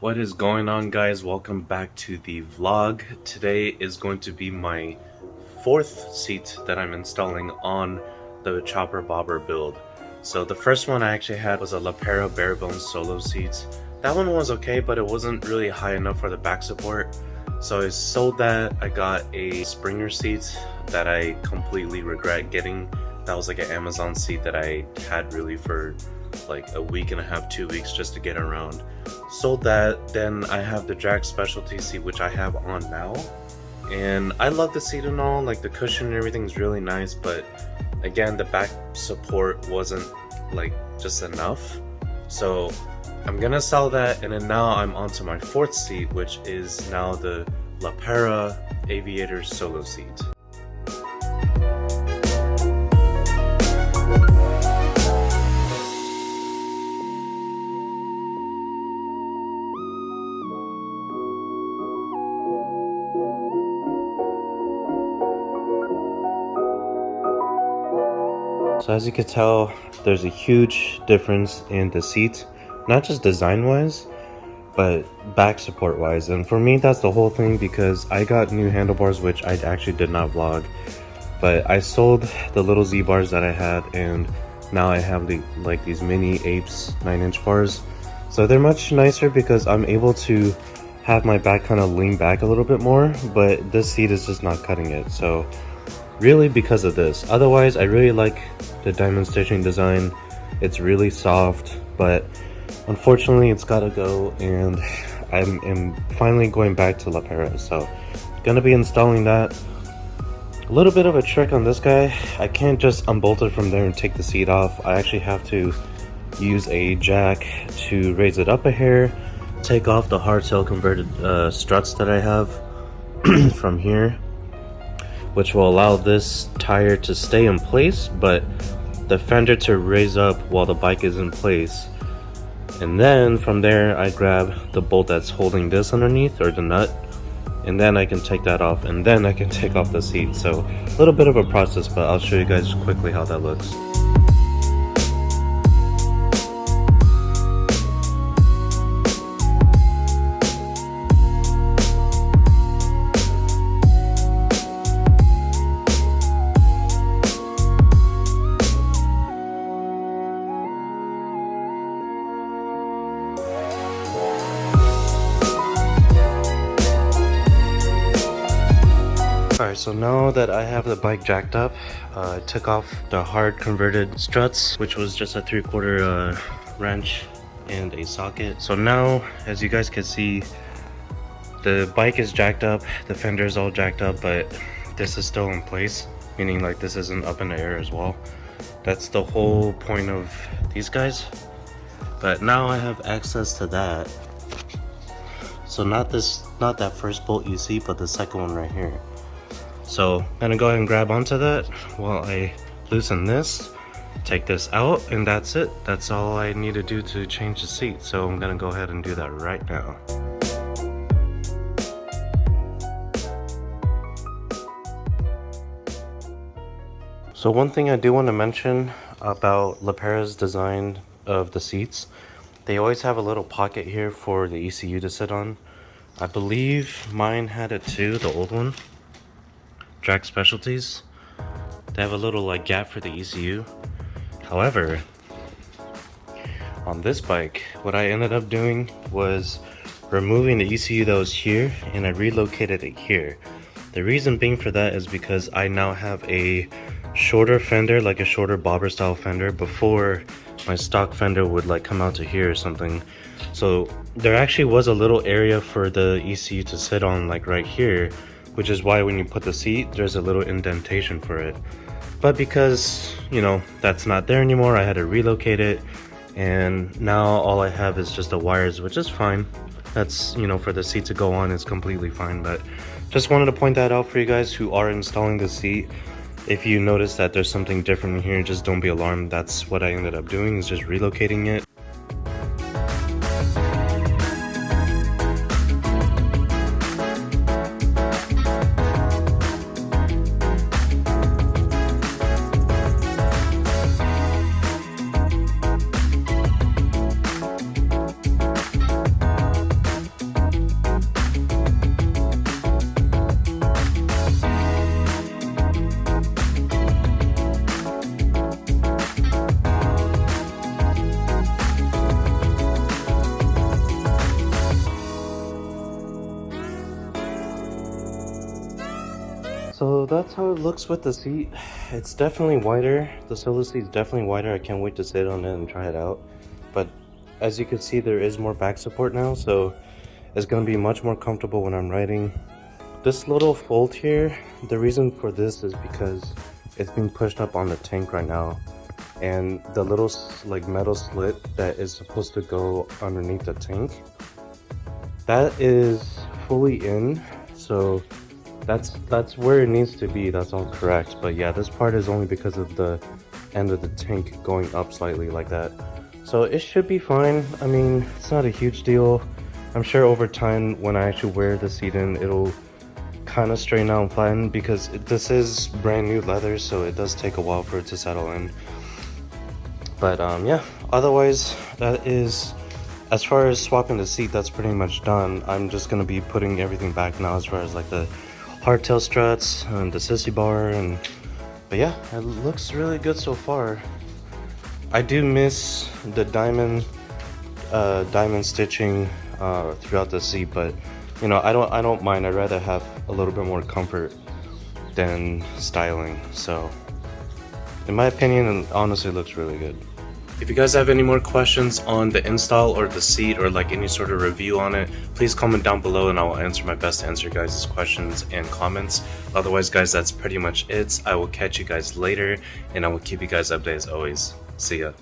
What is going on, guys? Welcome back to the vlog. Today is going to be my fourth seat that I'm installing on the chopper bobber build. So the first one I actually had was a Lapera barebone solo seat. That one was okay, but it wasn't really high enough for the back support. So I sold that. I got a Springer seat that I completely regret getting. That was like an Amazon seat that I had really for like a week and a half, 2 weeks just to get around. Sold that. Then I have the Jack Specialty seat, which I have on now, and I love the seat and all, like the cushion and everything is really nice, but again the back support wasn't like just enough. So I'm gonna sell that, and then now I'm on to my fourth seat, which is now the Lapera Aviator solo seat. So as you can tell, there's a huge difference in the seat, not just design wise, but back support wise. And for me, that's the whole thing, because I got new handlebars, which I actually did not vlog, but I sold the little Z bars that I had, and now I have like these mini Apes 9-inch bars. So they're much nicer because I'm able to have my back kind of lean back a little bit more, but this seat is just not cutting it. So really because of this. Otherwise, I really like the diamond stitching design. It's really soft, but unfortunately it's gotta go, and I'm finally going back to Lapera, so gonna be installing that. A little bit of a trick on this guy, I can't just unbolt it from there and take the seat off. I actually have to use a jack to raise it up a hair, take off the hardtail converted struts that I have from here, which will allow this tire to stay in place, but the fender to raise up while the bike is in place. And then from there, I grab the bolt that's holding this underneath, or the nut, and then I can take that off, and then I can take off the seat. So a little bit of a process, but I'll show you guys quickly how that looks. Alright, so now that I have the bike jacked up, I took off the hard converted struts, which was just a 3/4 wrench and a socket. So now, as you guys can see, the bike is jacked up, the fender is all jacked up, but this is still in place, meaning like this isn't up in the air as well. That's the whole point of these guys. But now I have access to that. So not that first bolt you see, but the second one right here. So I'm gonna go ahead and grab onto that while I loosen this, take this out, and that's it. That's all I need to do to change the seat. So I'm gonna go ahead and do that right now. So one thing I do want to mention about Lapera's design of the seats, they always have a little pocket here for the ECU to sit on. I believe mine had it too, the old one. Jack Specialties, they have a little like gap for the ECU. However, on this bike, what I ended up doing was removing the ECU that was here, and I relocated it here. The reason being for that is because I now have a shorter fender, like a shorter bobber style fender. Before, my stock fender would like come out to here or something. So there actually was a little area for the ECU to sit on, like right here, which is why when you put the seat, there's a little indentation for it. But because, you know, that's not there anymore, I had to relocate it, and now all I have is just the wires, which is fine. That's, you know, for the seat to go on is completely fine. But just wanted to point that out for you guys who are installing the seat. If you notice that there's something different in here, just don't be alarmed. That's what I ended up doing, is just relocating it. So that's how it looks with the seat. It's definitely wider. The solo seat is definitely wider. I can't wait to sit on it and try it out. But as you can see, there is more back support now, so it's gonna be much more comfortable when I'm riding. This little fold here, the reason for this is because it's being pushed up on the tank right now, and the little like metal slit that is supposed to go underneath the tank, that is fully in, so that's where it needs to be. That's all correct. But yeah, this part is only because of the end of the tank going up slightly like that, so it should be fine. I mean, it's not a huge deal. I'm sure over time when I actually wear the seat in, it'll kind of straighten out and flatten, because this is brand new leather, so it does take a while for it to settle in. But yeah, otherwise that is, as far as swapping the seat, that's pretty much done. I'm just gonna be putting everything back now, as far as like the hardtail struts and the sissy bar, but yeah, it looks really good so far. I do miss the diamond stitching throughout the seat, but you know, I don't mind. I'd rather have a little bit more comfort than styling. So in my opinion, it honestly looks really good. If you guys have any more questions on the install or the seat, or like any sort of review on it, please comment down below and I will answer my best to answer your guys' questions and comments. Otherwise guys, that's pretty much it. I will catch you guys later, and I will keep you guys updated as always. See ya.